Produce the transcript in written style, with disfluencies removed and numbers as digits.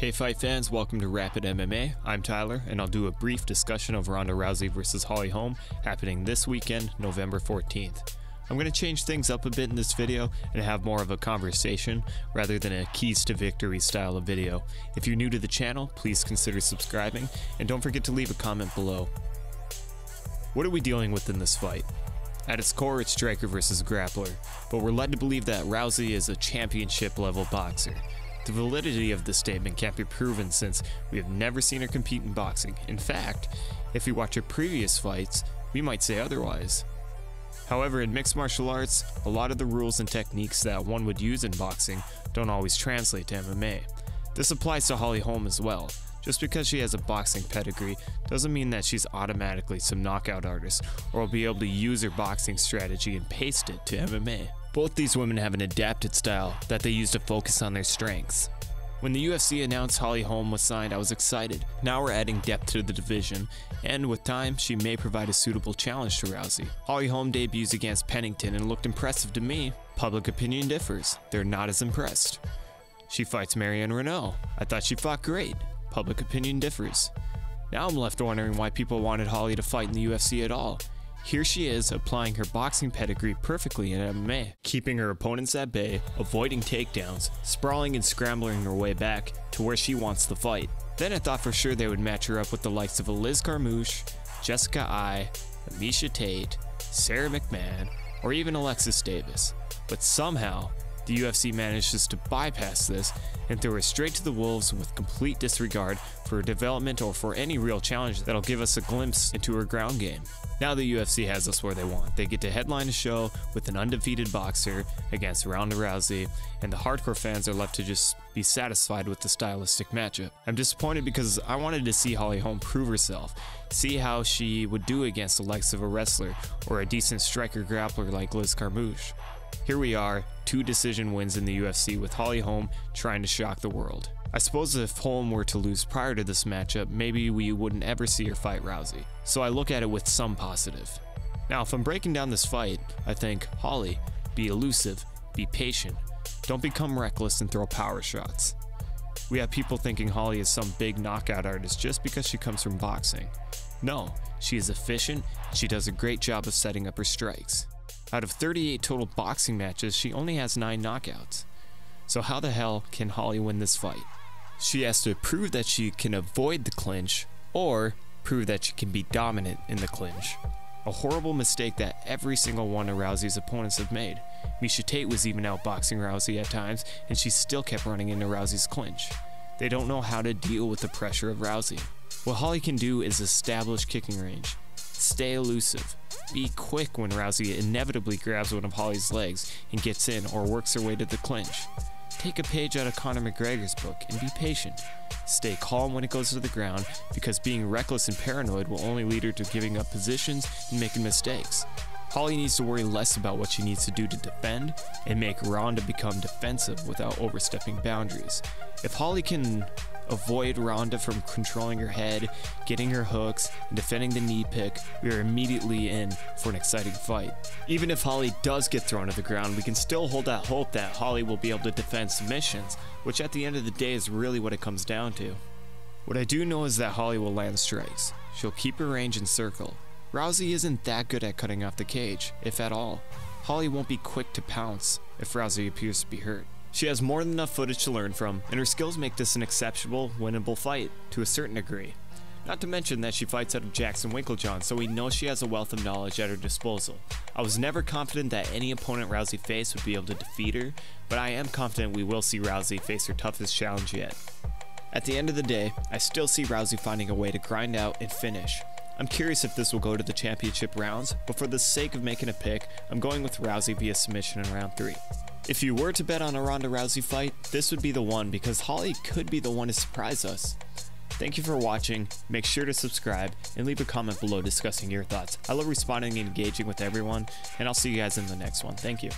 Hey fight fans, welcome to Rapid MMA. I'm Tyler, and I'll do a brief discussion of Ronda Rousey versus Holly Holm happening this weekend, November 14th. I'm going to change things up a bit in this video and have more of a conversation rather than a keys to victory style of video. If you're new to the channel, please consider subscribing, and don't forget to leave a comment below. What are we dealing with in this fight? At its core, it's striker versus grappler, but we're led to believe that Rousey is a championship level boxer. The validity of this statement can't be proven since we have never seen her compete in boxing. In fact, if we watch her previous fights, we might say otherwise. However, in mixed martial arts, a lot of the rules and techniques that one would use in boxing don't always translate to MMA. This applies to Holly Holm as well. Just because she has a boxing pedigree doesn't mean that she's automatically some knockout artist or will be able to use her boxing strategy and paste it to MMA. Both these women have an adapted style that they use to focus on their strengths. When the UFC announced Holly Holm was signed, I was excited. Now we're adding depth to the division, and with time, she may provide a suitable challenge to Rousey. Holly Holm debuts against Pennington and looked impressive to me. Public opinion differs. They're not as impressed. She fights Marianne Renault. I thought she fought great. Public opinion differs. Now I'm left wondering why people wanted Holly to fight in the UFC at all. Here she is, applying her boxing pedigree perfectly in MMA, keeping her opponents at bay, avoiding takedowns, sprawling and scrambling her way back to where she wants the fight. Then I thought for sure they would match her up with the likes of Liz Carmouche, Jessica Ai, Amisha Tate, Sarah McMahon, or even Alexis Davis. But somehow, the UFC manages to bypass this and throw her straight to the wolves with complete disregard for her development or for any real challenge that'll give us a glimpse into her ground game. Now the UFC has us where they want. They get to headline a show with an undefeated boxer against Ronda Rousey, and the hardcore fans are left to just be satisfied with the stylistic matchup. I'm disappointed because I wanted to see Holly Holm prove herself, see how she would do against the likes of a wrestler or a decent striker grappler like Liz Carmouche. Here we are, 2 decision wins in the UFC with Holly Holm trying to shock the world. I suppose if Holm were to lose prior to this matchup, maybe we wouldn't ever see her fight Rousey. So I look at it with some positive. Now, if I'm breaking down this fight, I think, Holly, be elusive, be patient, don't become reckless and throw power shots. We have people thinking Holly is some big knockout artist just because she comes from boxing. No, she is efficient, and she does a great job of setting up her strikes. Out of 38 total boxing matches, she only has 9 knockouts. So how the hell can Holly win this fight? She has to prove that she can avoid the clinch, or prove that she can be dominant in the clinch. A horrible mistake that every single one of Rousey's opponents have made. Amisha Tate was even outboxing Rousey at times, and she still kept running into Rousey's clinch. They don't know how to deal with the pressure of Rousey. What Holly can do is establish kicking range. Stay elusive. Be quick when Rousey inevitably grabs one of Holly's legs and gets in or works her way to the clinch. Take a page out of Conor McGregor's book and be patient. Stay calm when it goes to the ground, because being reckless and paranoid will only lead her to giving up positions and making mistakes. Holly needs to worry less about what she needs to do to defend and make Ronda become defensive without overstepping boundaries. If Holly can avoid Ronda from controlling her head, getting her hooks, and defending the knee pick, we are immediately in for an exciting fight. Even if Holly does get thrown to the ground, we can still hold out hope that Holly will be able to defend submissions, which at the end of the day is really what it comes down to. What I do know is that Holly will land strikes. She'll keep her range and circle. Rousey isn't that good at cutting off the cage, if at all. Holly won't be quick to pounce if Rousey appears to be hurt. She has more than enough footage to learn from, and her skills make this an exceptional, winnable fight, to a certain degree. Not to mention that she fights out of Jackson Winklejohn, so we know she has a wealth of knowledge at her disposal. I was never confident that any opponent Rousey faced would be able to defeat her, but I am confident we will see Rousey face her toughest challenge yet. At the end of the day, I still see Rousey finding a way to grind out and finish. I'm curious if this will go to the championship rounds, but for the sake of making a pick, I'm going with Rousey via submission in round 3. If you were to bet on a Ronda Rousey fight, this would be the one, because Holly could be the one to surprise us. Thank you for watching, make sure to subscribe, and leave a comment below discussing your thoughts. I love responding and engaging with everyone, and I'll see you guys in the next one. Thank you.